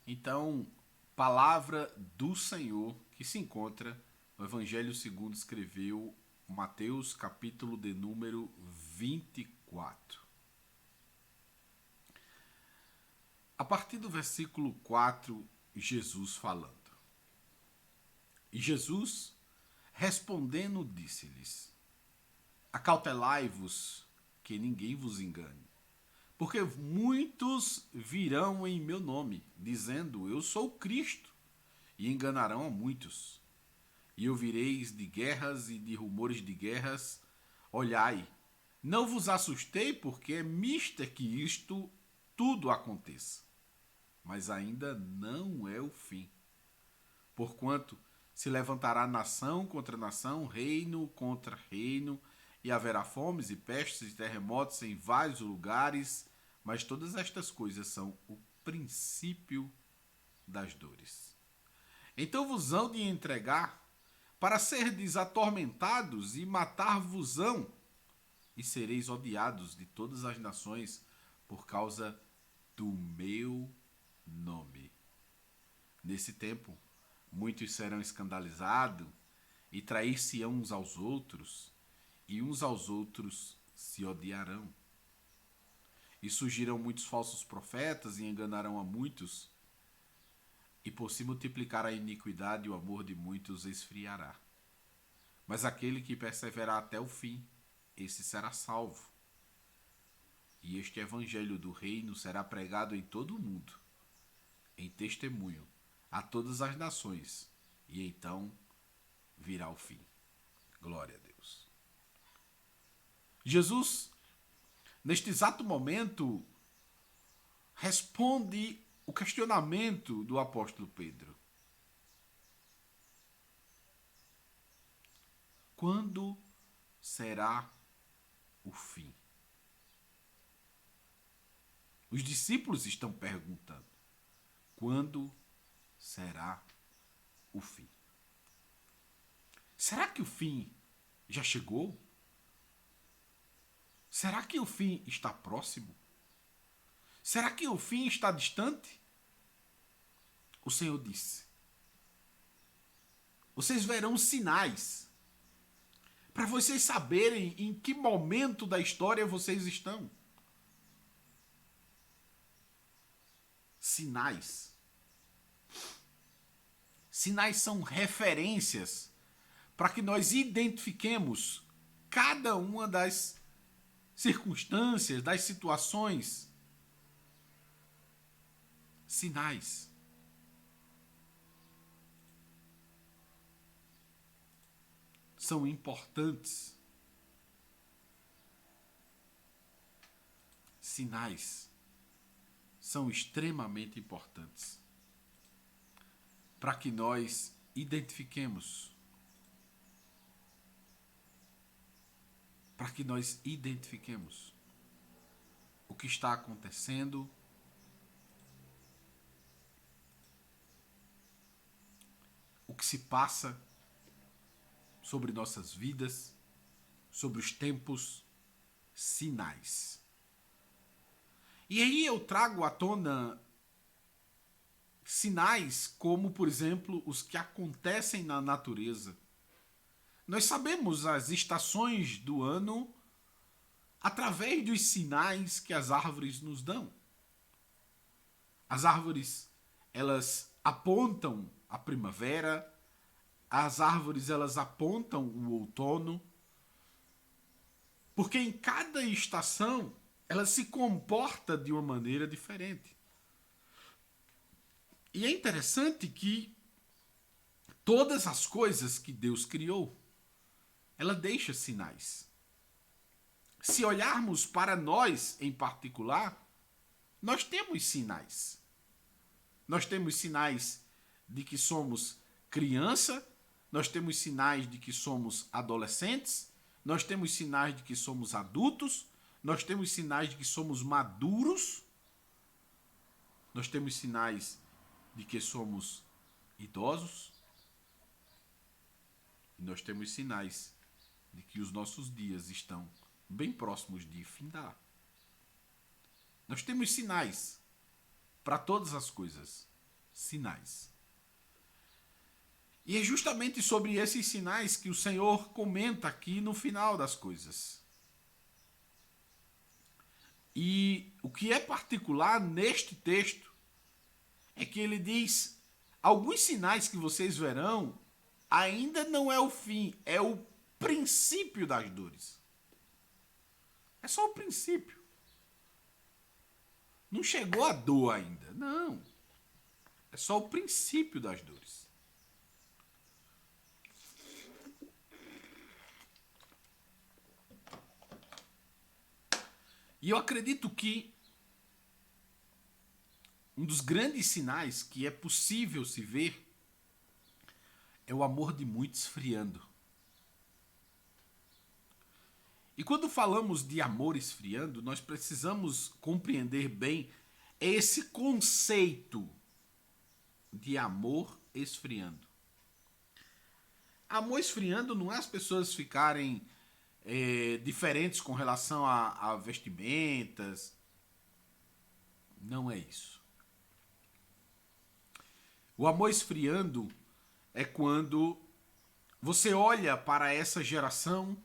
Então, palavra do Senhor que se encontra no Evangelho segundo escreveu Mateus, capítulo de número 24. A partir do versículo 4, Jesus falando. E Jesus, respondendo, disse-lhes: Acautelai-vos, que ninguém vos engane. Porque muitos virão em meu nome, dizendo, eu sou Cristo, e enganarão a muitos. E ouvireis de guerras e de rumores de guerras. Olhai, não vos assustei, porque é mister que isto tudo aconteça. Mas ainda não é o fim. Porquanto se levantará nação contra nação, reino contra reino, e haverá fomes e pestes e terremotos em vários lugares, mas todas estas coisas são o princípio das dores. Então vos hão de entregar para serdes atormentados e matar-vos-ão, e sereis odiados de todas as nações por causa do meu nome. Nesse tempo, muitos serão escandalizados e trair-se-ão uns aos outros, e uns aos outros se odiarão. E surgirão muitos falsos profetas e enganarão a muitos, e por se multiplicar a iniquidade, o amor de muitos esfriará. Mas aquele que perseverar até o fim, esse será salvo. E este evangelho do reino será pregado em todo o mundo, em testemunho a todas as nações, e então virá o fim. Glória a Deus. Jesus, neste exato momento, responde o questionamento do apóstolo Pedro. Quando será o fim? Os discípulos estão perguntando: quando será o fim? Será que o fim já chegou? Será que o fim está próximo? Será que o fim está distante? O Senhor disse: vocês verão sinais para vocês saberem em que momento da história vocês estão. Sinais. Sinais são referências para que nós identifiquemos cada uma das circunstâncias, das situações. Sinais. São importantes. Sinais são extremamente importantes para que nós identifiquemos. Para que nós identifiquemos o que está acontecendo, o que se passa sobre nossas vidas, sobre os tempos, sinais. E aí eu trago à tona sinais como, por exemplo, os que acontecem na natureza. Nós sabemos as estações do ano através dos sinais que as árvores nos dão. As árvores, elas apontam a primavera, as árvores, elas apontam o outono, porque em cada estação ela se comporta de uma maneira diferente. E é interessante que todas as coisas que Deus criou, ela deixa sinais. Se olharmos para nós em particular, nós temos sinais. Nós temos sinais de que somos criança, nós temos sinais de que somos adolescentes, nós temos sinais de que somos adultos, nós temos sinais de que somos maduros, nós temos sinais de que somos idosos, e nós temos sinais de que os nossos dias estão bem próximos de findar. Nós temos sinais para todas as coisas. sinais. E é justamente sobre esses sinais que o Senhor comenta aqui no final das coisas. E o que é particular neste texto é que ele diz: alguns sinais que vocês verão ainda não é o fim, é o princípio das dores. É só o princípio. Não chegou a dor ainda. Não. É só o princípio das dores. E eu acredito que um dos grandes sinais que é possível se ver é o amor de muitos esfriando. E quando falamos de amor esfriando, nós precisamos compreender bem esse conceito de amor esfriando. Amor esfriando não é as pessoas ficarem diferentes com relação a vestimentas. Não é isso. O amor esfriando é quando você olha para essa geração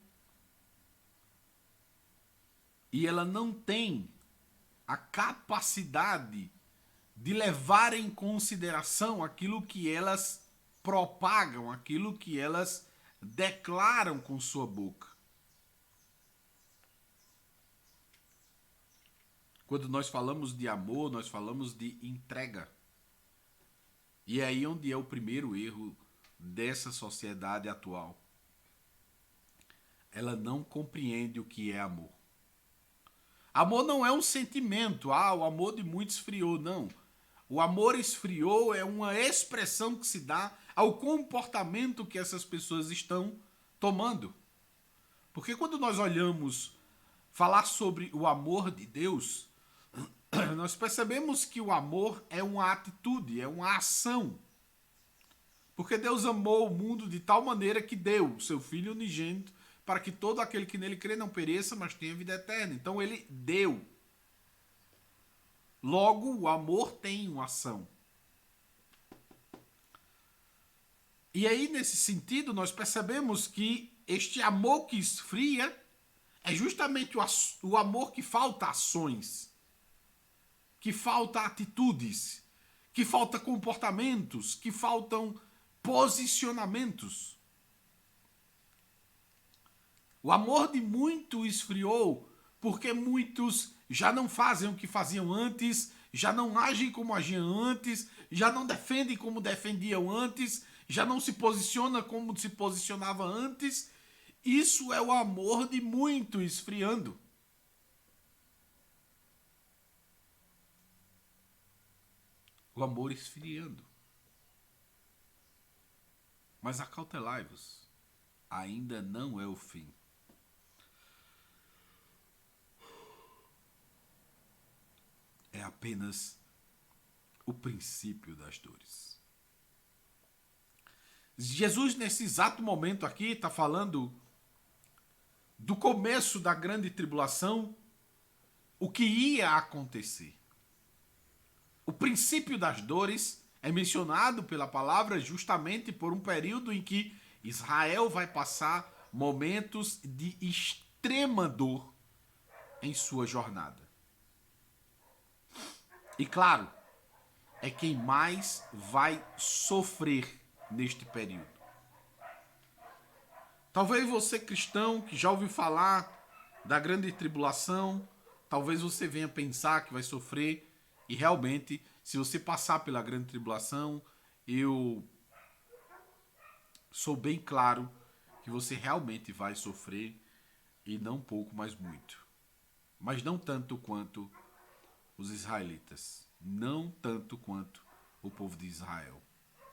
e ela não tem a capacidade de levar em consideração aquilo que elas propagam, aquilo que elas declaram com sua boca. Quando nós falamos de amor, nós falamos de entrega. E é aí onde é o primeiro erro dessa sociedade atual. Ela não compreende o que é amor. Amor não é um sentimento. O amor de muitos esfriou. Não. O amor esfriou é uma expressão que se dá ao comportamento que essas pessoas estão tomando. Porque quando nós olhamos falar sobre o amor de Deus, nós percebemos que o amor é uma atitude, é uma ação. Porque Deus amou o mundo de tal maneira que deu o seu Filho unigênito para que todo aquele que nele crê não pereça, mas tenha vida eterna. Então ele deu. Logo, o amor tem uma ação. E aí, nesse sentido, nós percebemos que este amor que esfria é justamente o amor que falta ações, que falta atitudes, que falta comportamentos, que faltam posicionamentos. O amor de muito esfriou porque muitos já não fazem o que faziam antes, já não agem como agiam antes, já não defendem como defendiam antes, já não se posiciona como se posicionava antes. Isso é o amor de muito esfriando. O amor esfriando. Mas acautelai-vos, ainda não é o fim. É apenas o princípio das dores. Jesus, nesse exato momento aqui, está falando do começo da grande tribulação, o que ia acontecer. O princípio das dores é mencionado pela palavra justamente por um período em que Israel vai passar momentos de extrema dor em sua jornada. E claro, é quem mais vai sofrer neste período. Talvez você cristão que já ouviu falar da grande tribulação, talvez você venha pensar que vai sofrer, e realmente, se você passar pela grande tribulação, eu sou bem claro que você realmente vai sofrer, e não pouco, mas muito. Mas não tanto quanto os israelitas, não tanto quanto o povo de Israel,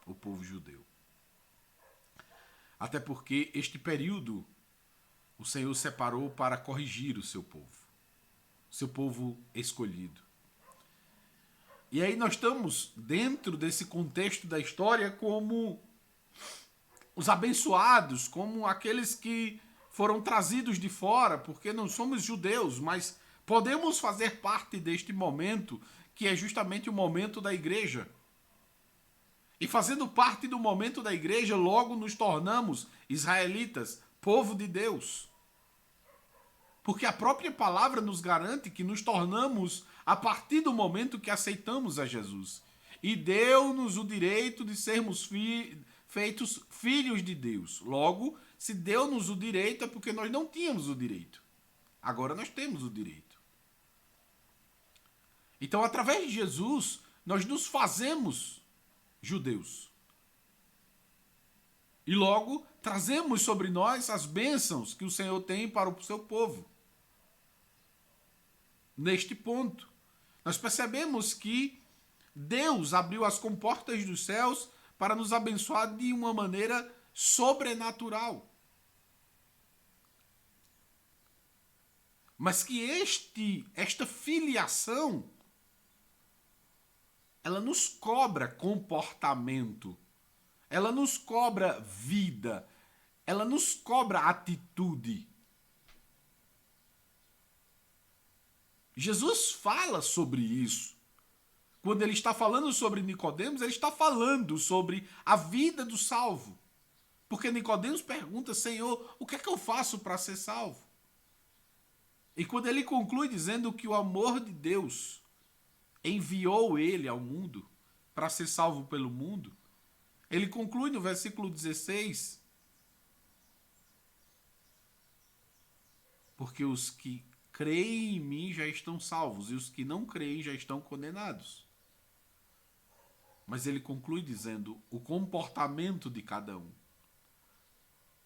o povo judeu. Até porque este período o Senhor separou para corrigir o seu povo escolhido. E aí nós estamos dentro desse contexto da história como os abençoados, como aqueles que foram trazidos de fora, porque não somos judeus, mas podemos fazer parte deste momento, que é justamente o momento da igreja. E fazendo parte do momento da igreja, logo nos tornamos israelitas, povo de Deus. Porque a própria palavra nos garante que nos tornamos a partir do momento que aceitamos a Jesus. E deu-nos o direito de sermos feitos filhos de Deus. Logo, se deu-nos o direito é porque nós não tínhamos o direito. Agora nós temos o direito. Então, através de Jesus, nós nos fazemos judeus. E logo, trazemos sobre nós as bênçãos que o Senhor tem para o seu povo. Neste ponto, nós percebemos que Deus abriu as comportas dos céus para nos abençoar de uma maneira sobrenatural. Mas que esta filiação, ela nos cobra comportamento, ela nos cobra vida, ela nos cobra atitude. Jesus fala sobre isso. Quando ele está falando sobre Nicodemos, ele está falando sobre a vida do salvo. Porque Nicodemos pergunta: Senhor, o que é que eu faço para ser salvo? E quando ele conclui dizendo que o amor de Deus enviou ele ao mundo para ser salvo pelo mundo, ele conclui no versículo 16: porque os que creem em mim já estão salvos, e os que não creem já estão condenados. Mas ele conclui dizendo o comportamento de cada um.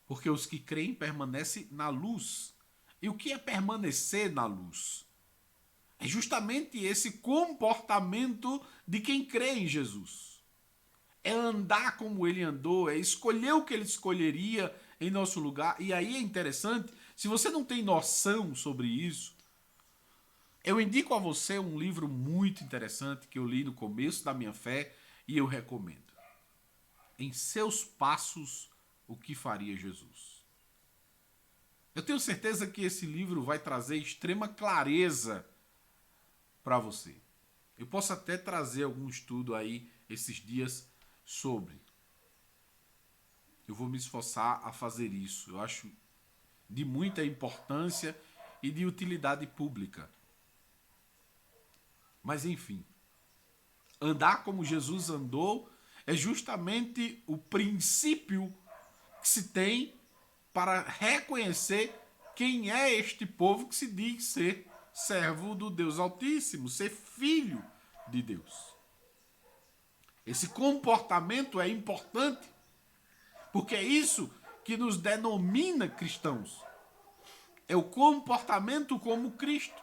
Porque os que creem permanecem na luz. E o que é permanecer na luz? É justamente esse comportamento de quem crê em Jesus. É andar como ele andou, é escolher o que ele escolheria em nosso lugar. E aí é interessante, se você não tem noção sobre isso, eu indico a você um livro muito interessante que eu li no começo da minha fé e eu recomendo. Em Seus Passos, o que faria Jesus? Eu tenho certeza que esse livro vai trazer extrema clareza para você. Eu posso até trazer algum estudo aí esses dias sobre. Eu vou me esforçar a fazer isso. Eu acho de muita importância e de utilidade pública. Mas enfim, andar como Jesus andou é justamente o princípio que se tem para reconhecer quem é este povo que se diz ser servo do Deus Altíssimo, ser filho de Deus. Esse comportamento é importante, porque é isso que nos denomina cristãos. É o comportamento como Cristo.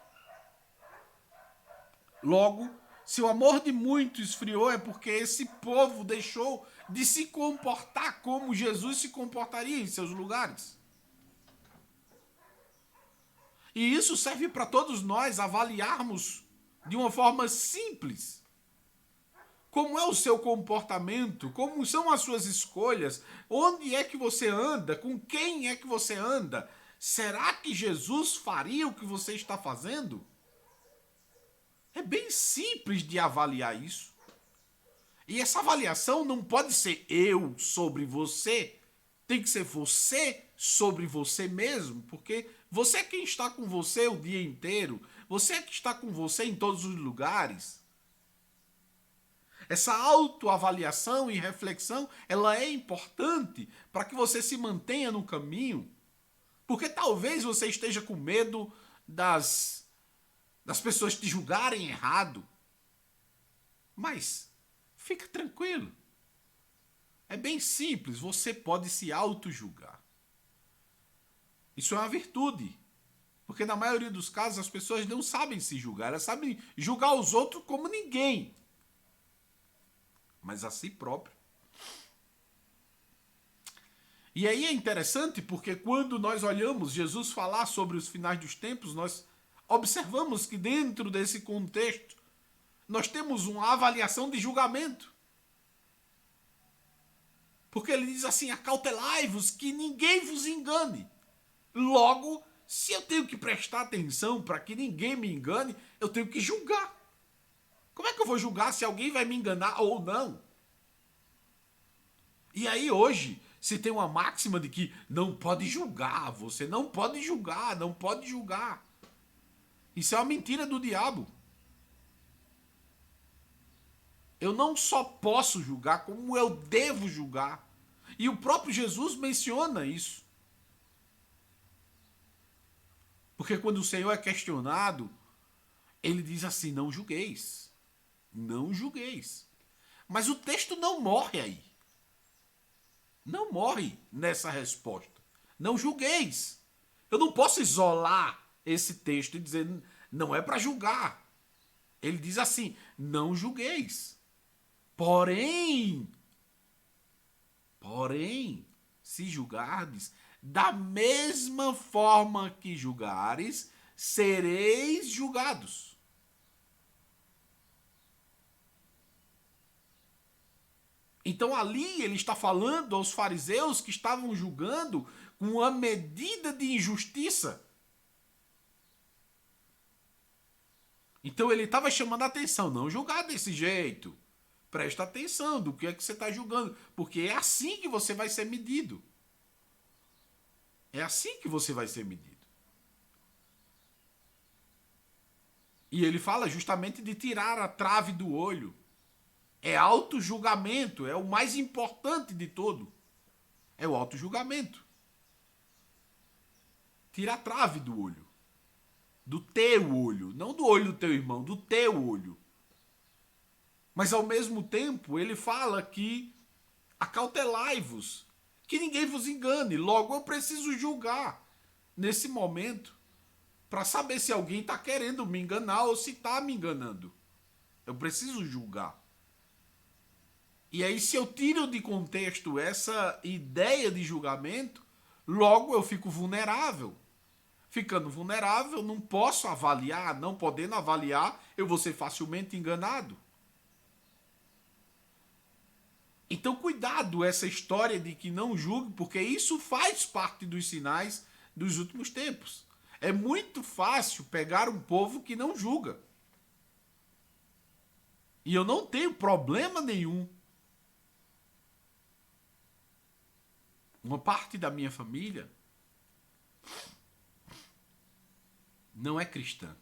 Logo, se o amor de muitos esfriou, é porque esse povo deixou de se comportar como Jesus se comportaria em seus lugares. E isso serve para todos nós avaliarmos de uma forma simples como é o seu comportamento, como são as suas escolhas, onde é que você anda, com quem é que você anda. Será que Jesus faria o que você está fazendo? É bem simples de avaliar isso. E essa avaliação não pode ser eu sobre você, tem que ser você sobre você mesmo, porque você é quem está com você o dia inteiro, você é que está com você em todos os lugares. Essa autoavaliação e reflexão, ela é importante para que você se mantenha no caminho, porque talvez você esteja com medo das pessoas te julgarem errado. Mas fica tranquilo. É bem simples, você pode se auto-julgar. Isso é uma virtude. Porque na maioria dos casos as pessoas não sabem se julgar, elas sabem julgar os outros como ninguém, mas a si próprio. E aí é interessante porque quando nós olhamos Jesus falar sobre os finais dos tempos, nós observamos que dentro desse contexto nós temos uma avaliação de julgamento. Porque ele diz assim: acautelai-vos que ninguém vos engane. Logo, se eu tenho que prestar atenção para que ninguém me engane, eu tenho que julgar. Como é que eu vou julgar se alguém vai me enganar ou não? E aí hoje se tem uma máxima de que não pode julgar, você não pode julgar, não pode julgar. Isso é uma mentira do diabo. Eu não só posso julgar, como eu devo julgar. E o próprio Jesus menciona isso. Porque quando o Senhor é questionado, ele diz assim: não julgueis. Não julgueis. Mas o texto não morre aí. Não morre nessa resposta. Não julgueis. Eu não posso isolar esse texto e dizer não é para julgar. Ele diz assim: não julgueis. Porém, se julgardes, da mesma forma que julgares, sereis julgados. Então ali ele está falando aos fariseus que estavam julgando com uma medida de injustiça. Então ele estava chamando a atenção, não julgar desse jeito. Presta atenção do que é que você está julgando, porque é assim que você vai ser medido. É assim que você vai ser medido. E ele fala justamente de tirar a trave do olho. É auto-julgamento, é o mais importante de todo. É o auto-julgamento. Tira a trave do olho. Do teu olho. Não do olho do teu irmão, do teu olho. Mas ao mesmo tempo, ele fala que acautelai-vos, que ninguém vos engane. Logo, eu preciso julgar nesse momento para saber se alguém está querendo me enganar ou se está me enganando. Eu preciso julgar. E aí, se eu tiro de contexto essa ideia de julgamento, logo eu fico vulnerável. Ficando vulnerável, não posso avaliar, não podendo avaliar, eu vou ser facilmente enganado. Então, cuidado essa história de que não julgue, porque isso faz parte dos sinais dos últimos tempos. É muito fácil pegar um povo que não julga. E eu não tenho problema nenhum. Uma parte da minha família não é cristã.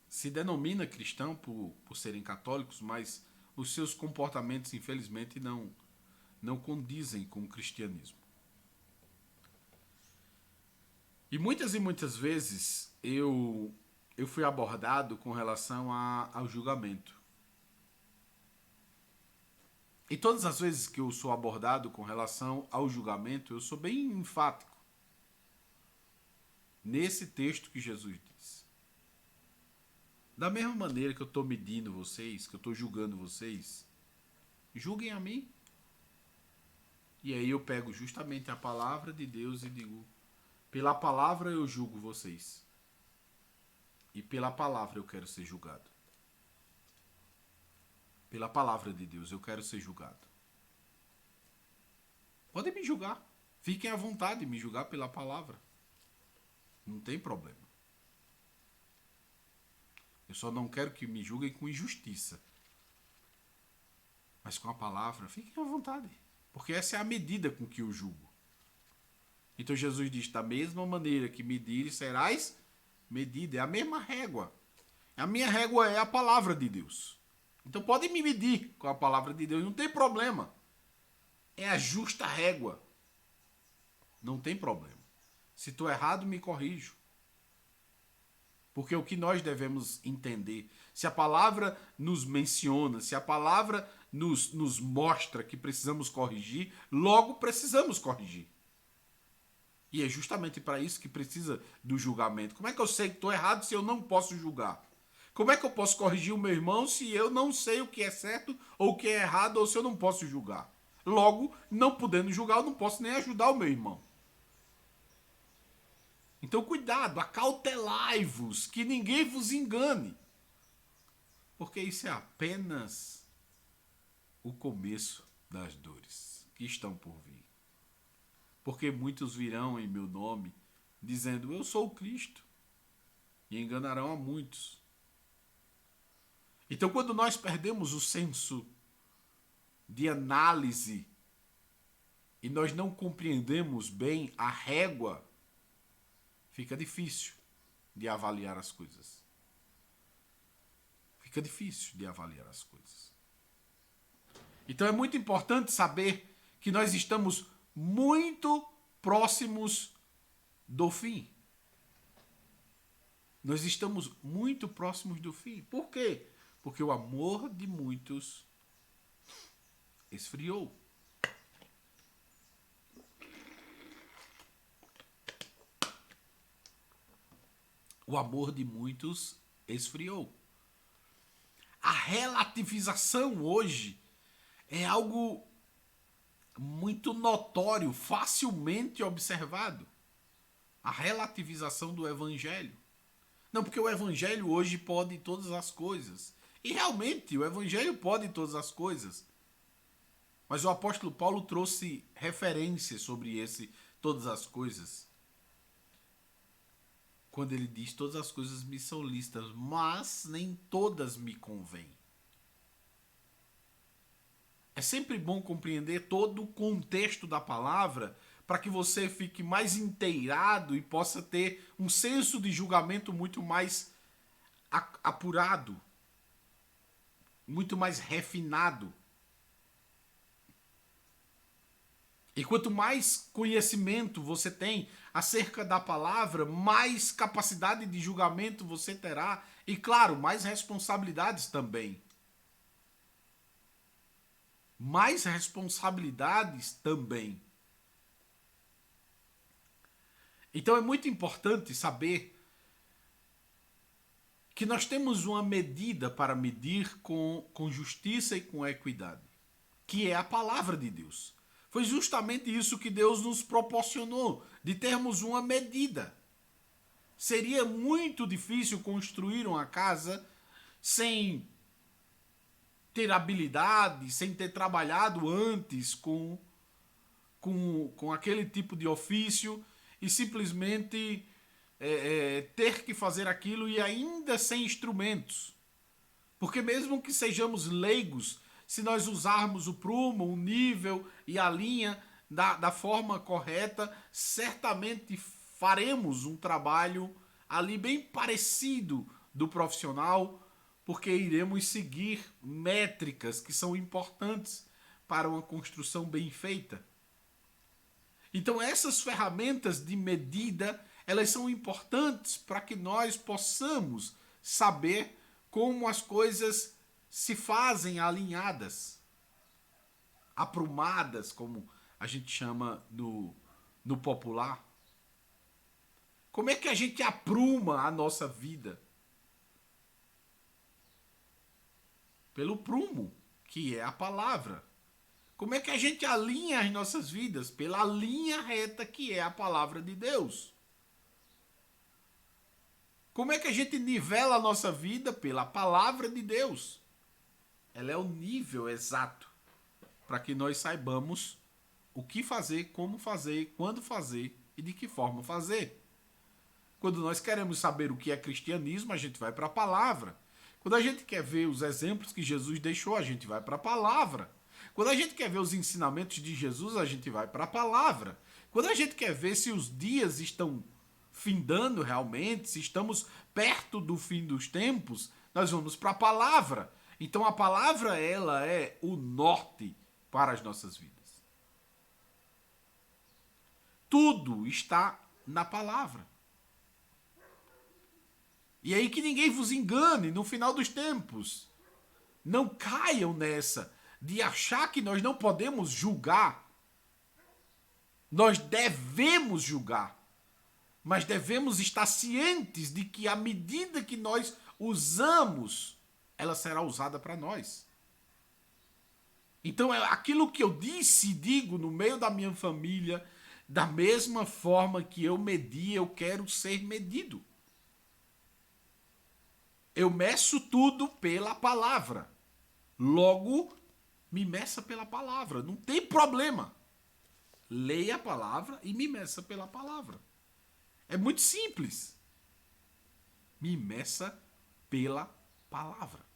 Se denomina cristão por serem católicos, mas os seus comportamentos, infelizmente, não condizem com o cristianismo. E muitas vezes eu fui abordado com relação ao julgamento. E todas as vezes que eu sou abordado com relação ao julgamento, eu sou bem enfático. Nesse texto que Jesus diz. Da mesma maneira que eu estou medindo vocês, que eu estou julgando vocês, julguem a mim. E aí eu pego justamente a palavra de Deus e digo: pela palavra eu julgo vocês. E pela palavra eu quero ser julgado. Pela palavra de Deus eu quero ser julgado. Podem me julgar. Fiquem à vontade de me julgar pela palavra. Não tem problema. Eu só não quero que me julguem com injustiça. Mas com a palavra, fiquem à vontade. Porque essa é a medida com que eu julgo. Então Jesus diz: da mesma maneira que medires, serás medido. É a mesma régua. A minha régua é a palavra de Deus. Então podem me medir com a palavra de Deus, não tem problema. É a justa régua. Não tem problema. Se estou errado, me corrijo. Porque o que nós devemos entender, se a palavra nos menciona, se a palavra nos mostra que precisamos corrigir, logo precisamos corrigir. E é justamente para isso que precisa do julgamento. Como é que eu sei que estou errado se eu não posso julgar? Como é que eu posso corrigir o meu irmão se eu não sei o que é certo ou o que é errado, ou se eu não posso julgar? Logo, não podendo julgar, eu não posso nem ajudar o meu irmão. Então, cuidado, acautelai-vos, que ninguém vos engane. Porque isso é apenas o começo das dores que estão por vir. Porque muitos virão em meu nome, dizendo: eu sou o Cristo, e enganarão a muitos. Então, quando nós perdemos o senso de análise e nós não compreendemos bem a régua, fica difícil de avaliar as coisas. Fica difícil de avaliar as coisas. Então é muito importante saber que nós estamos muito próximos do fim. Nós estamos muito próximos do fim. Por quê? Porque o amor de muitos esfriou. O amor de muitos esfriou. A relativização hoje é algo muito notório, facilmente observado. A relativização do evangelho. Não, porque o evangelho hoje pode todas as coisas. E realmente, o evangelho pode todas as coisas. Mas o apóstolo Paulo trouxe referências sobre todas as coisas. Quando ele diz, todas as coisas me são lícitas, mas nem todas me convêm. É sempre bom compreender todo o contexto da palavra para que você fique mais inteirado e possa ter um senso de julgamento muito mais apurado, muito mais refinado. E quanto mais conhecimento você tem acerca da palavra, mais capacidade de julgamento você terá e, claro, mais responsabilidades também. Mais responsabilidades também. Então é muito importante saber que nós temos uma medida para medir com justiça e com equidade, que é a palavra de Deus. Foi justamente isso que Deus nos proporcionou, de termos uma medida. Seria muito difícil construir uma casa sem ter habilidade, sem ter trabalhado antes com aquele tipo de ofício e simplesmente ter que fazer aquilo e ainda sem instrumentos. Porque mesmo que sejamos leigos, se nós usarmos o prumo, o nível e a linha da forma correta, certamente faremos um trabalho ali bem parecido do profissional, porque iremos seguir métricas que são importantes para uma construção bem feita. Então essas ferramentas de medida, elas são importantes para que nós possamos saber como as coisas se fazem alinhadas, aprumadas, como a gente chama no popular. Como é que a gente apruma a nossa vida? Pelo prumo, que é a palavra. Como é que a gente alinha as nossas vidas? Pela linha reta, que é a palavra de Deus. Como é que a gente nivela a nossa vida? Pela palavra de Deus. Ela é o nível exato para que nós saibamos o que fazer, como fazer, quando fazer e de que forma fazer. Quando nós queremos saber o que é cristianismo, a gente vai para a palavra. Quando a gente quer ver os exemplos que Jesus deixou, a gente vai para a palavra. Quando a gente quer ver os ensinamentos de Jesus, a gente vai para a palavra. Quando a gente quer ver se os dias estão findando realmente, se estamos perto do fim dos tempos, nós vamos para a palavra. Então a palavra, ela é o norte para as nossas vidas. Tudo está na palavra. E aí que ninguém vos engane no final dos tempos. Não caiam nessa de achar que nós não podemos julgar. Nós devemos julgar. Mas devemos estar cientes de que a medida que nós usamos, ela será usada para nós. Então, aquilo que eu disse e digo no meio da minha família, da mesma forma que eu medi, eu quero ser medido. Eu meço tudo pela palavra. Logo, me meça pela palavra. Não tem problema. Leia a palavra e me meça pela palavra. É muito simples. Me meça pela palavra.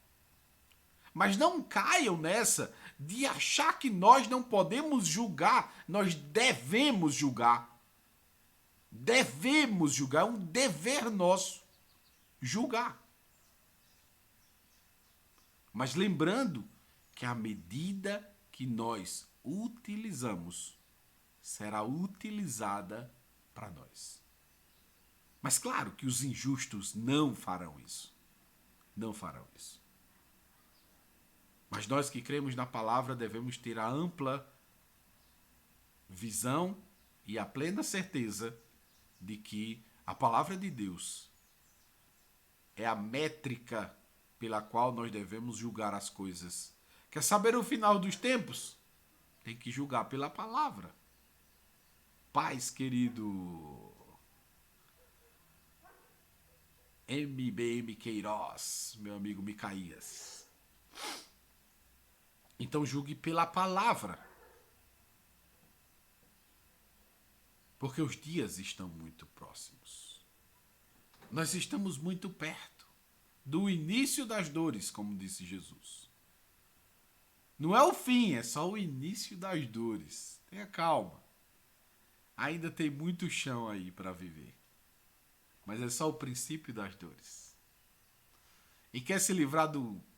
Mas não caiam nessa de achar que nós não podemos julgar. Nós devemos julgar. Devemos julgar. É um dever nosso julgar. Mas lembrando que a medida que nós utilizamos será utilizada para nós. Mas claro que os injustos não farão isso. Não farão isso. Mas nós que cremos na palavra devemos ter a ampla visão e a plena certeza de que a palavra de Deus é a métrica pela qual nós devemos julgar as coisas. Quer saber o final dos tempos? Tem que julgar pela palavra. Paz, querido. MBM Queiroz, meu amigo Micaías. Então julgue pela palavra. Porque os dias estão muito próximos. Nós estamos muito perto do início das dores, como disse Jesus. Não é o fim, é só o início das dores. Tenha calma. Ainda tem muito chão aí para viver. Mas é só o princípio das dores. E quer se livrar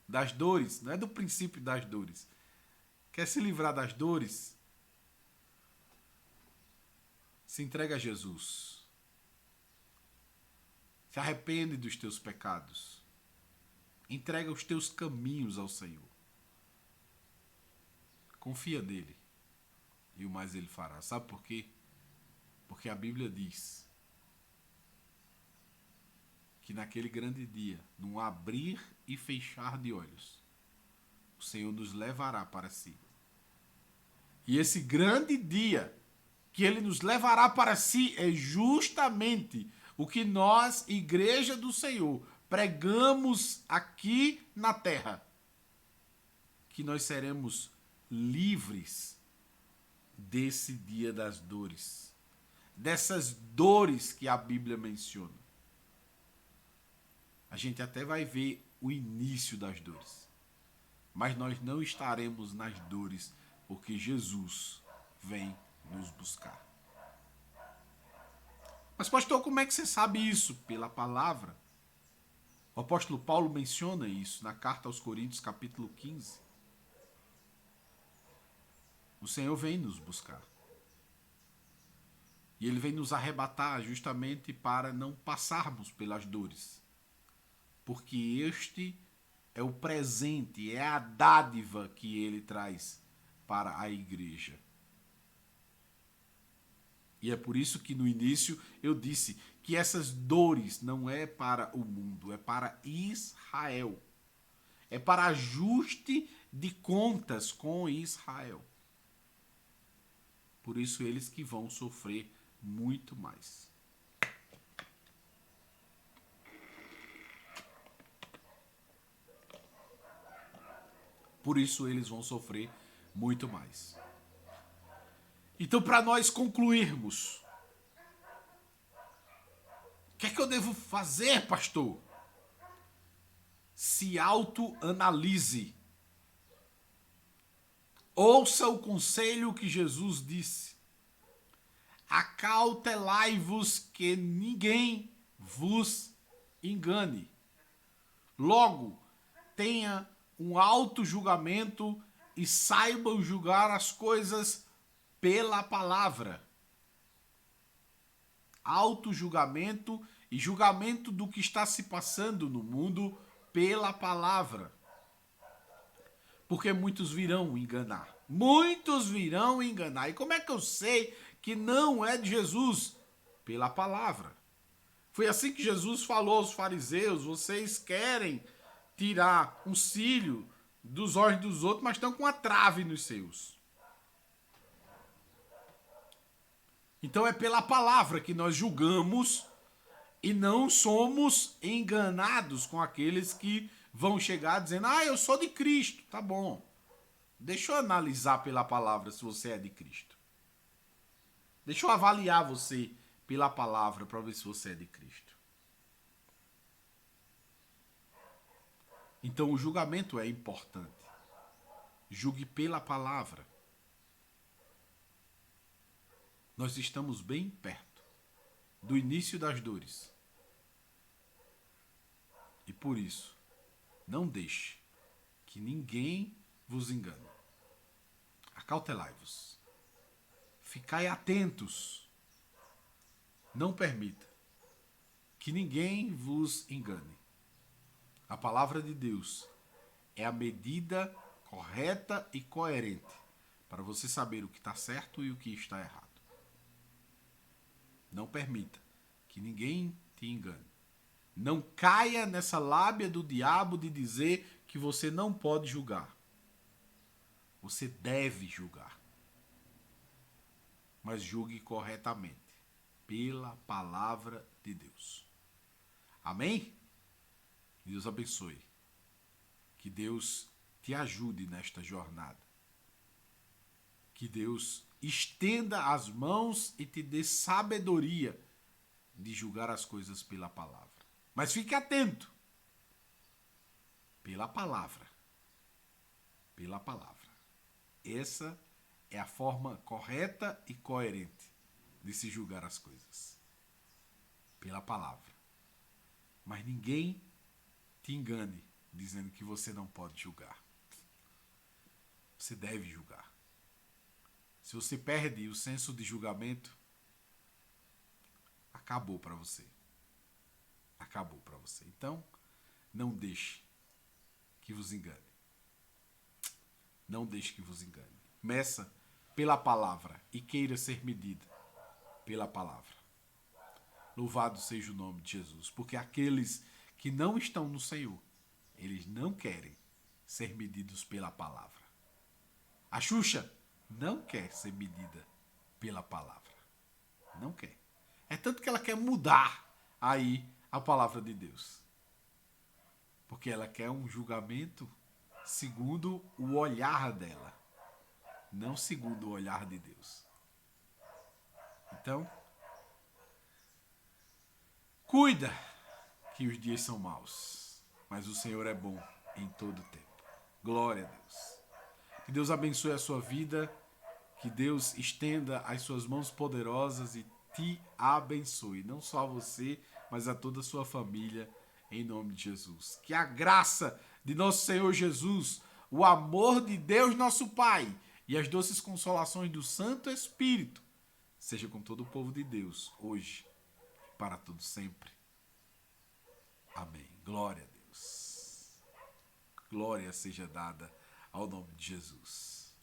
das dores, não é do princípio das dores. Quer se livrar das dores? Se entrega a Jesus. Se arrepende dos teus pecados. Entrega os teus caminhos ao Senhor. Confia nele. E o mais ele fará. Sabe por quê? Porque a Bíblia diz que naquele grande dia, num abrir e fechar de olhos, o Senhor nos levará para si. E esse grande dia que ele nos levará para si é justamente o que nós, Igreja do Senhor, pregamos aqui na terra. Que nós seremos livres desse dia das dores. Dessas dores que a Bíblia menciona. A gente até vai ver o início das dores. Mas nós não estaremos nas dores, porque Jesus vem nos buscar. Mas pastor, como é que você sabe isso? Pela palavra. O apóstolo Paulo menciona isso na carta aos Coríntios, capítulo 15. O Senhor vem nos buscar. E ele vem nos arrebatar justamente para não passarmos pelas dores. Porque este é o presente, é a dádiva que ele traz para a igreja. E é por isso que no início eu disse que essas dores não é para o mundo, é para Israel. É para ajuste de contas com Israel. Por isso eles que vão sofrer muito mais. Por isso eles vão sofrer muito mais. Então, para nós concluirmos, o que é que eu devo fazer, pastor? Se autoanalise. Ouça o conselho que Jesus disse. Acautelai-vos que ninguém vos engane. Logo, tenha um auto-julgamento e saibam julgar as coisas pela palavra. Auto-julgamento e julgamento do que está se passando no mundo pela palavra. Porque muitos virão enganar. Muitos virão enganar. E como é que eu sei que não é de Jesus? Pela palavra. Foi assim que Jesus falou aos fariseus: vocês querem tirar um cílio dos olhos dos outros, mas estão com uma trave nos seus. Então é pela palavra que nós julgamos e não somos enganados com aqueles que vão chegar dizendo: eu sou de Cristo. Tá bom. Deixa eu analisar pela palavra se você é de Cristo. Deixa eu avaliar você pela palavra para ver se você é de Cristo. Então o julgamento é importante. Julgue pela palavra. Nós estamos bem perto do início das dores. E por isso, não deixe que ninguém vos engane. Acautelai-vos. Ficai atentos. Não permita que ninguém vos engane. A palavra de Deus é a medida correta e coerente para você saber o que está certo e o que está errado. Não permita que ninguém te engane. Não caia nessa lábia do diabo de dizer que você não pode julgar. Você deve julgar. Mas julgue corretamente, pela palavra de Deus. Amém? Deus abençoe. Que Deus te ajude nesta jornada. Que Deus estenda as mãos e te dê sabedoria de julgar as coisas pela palavra. Mas fique atento. Pela palavra. Pela palavra. Essa é a forma correta e coerente de se julgar as coisas. Pela palavra. Mas ninguém te engane dizendo que você não pode julgar. Você deve julgar. Se você perde o senso de julgamento, acabou para você. Acabou para você. Então, não deixe que vos engane. Não deixe que vos engane. Meça pela palavra e queira ser medida pela palavra. Louvado seja o nome de Jesus, porque aqueles que não estão no Senhor, eles não querem ser medidos pela palavra. A Xuxa não quer ser medida pela palavra. Não quer. É tanto que ela quer mudar aí a palavra de Deus. Porque ela quer um julgamento segundo o olhar dela, não segundo o olhar de Deus. Então, cuida que os dias são maus, mas o Senhor é bom em todo o tempo. Glória a Deus. Que Deus abençoe a sua vida, que Deus estenda as suas mãos poderosas e te abençoe, não só a você, mas a toda a sua família, em nome de Jesus. Que a graça de nosso Senhor Jesus, o amor de Deus nosso Pai e as doces consolações do Santo Espírito seja com todo o povo de Deus, hoje e para todo sempre. Amém. Glória a Deus. Glória seja dada ao nome de Jesus.